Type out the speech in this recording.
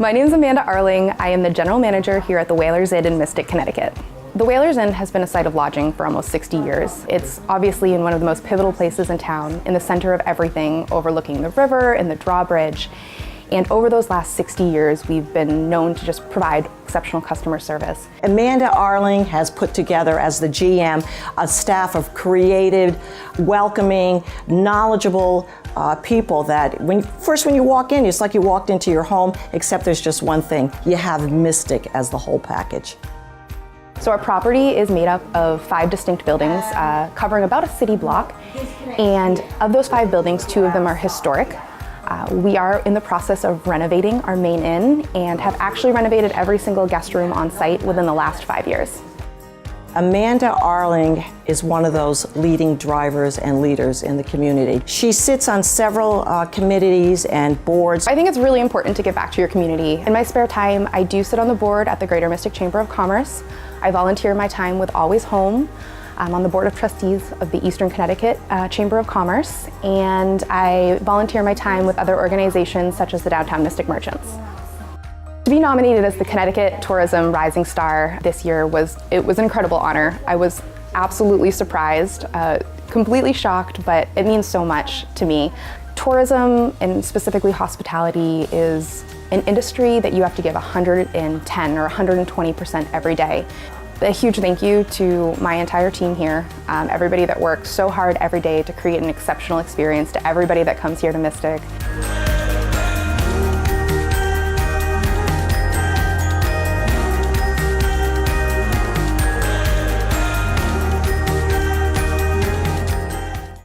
My name is Amanda Arling. I am the general manager here at the Whalers Inn in Mystic, Connecticut. The Whalers Inn has been a site of lodging for almost 60 years. It's obviously in one of the most pivotal places in town, in the center of everything, overlooking the river and the drawbridge. And over those last 60 years, we've been known to just provide exceptional customer service. Amanda Arling has put together, as the GM, a staff of creative, welcoming, knowledgeable people that when you walk in, it's like you walked into your home, except there's just one thing. You have Mystic as the whole package. So our property is made up of 5 distinct buildings covering about a city block. And of those 5 buildings, 2 of them are historic. We are in the process of renovating our main inn and have actually renovated every single guest room on site within the last 5 years. Amanda Arling is one of those leading drivers and leaders in the community. She sits on several committees and boards. I think it's really important to give back to your community. In my spare time, I do sit on the board at the Greater Mystic Chamber of Commerce. I volunteer my time with Always Home. I'm on the board of trustees of the Eastern Connecticut Chamber of Commerce, and I volunteer my time with other organizations such as the Downtown Mystic Merchants. To be nominated as the Connecticut Tourism Rising Star this year was an incredible honor. I was absolutely surprised, completely shocked, but it means so much to me. Tourism, and specifically hospitality, is an industry that you have to give 110 or 120% every day. A huge thank you to my entire team here, everybody that works so hard every day to create an exceptional experience to everybody that comes here to Mystic.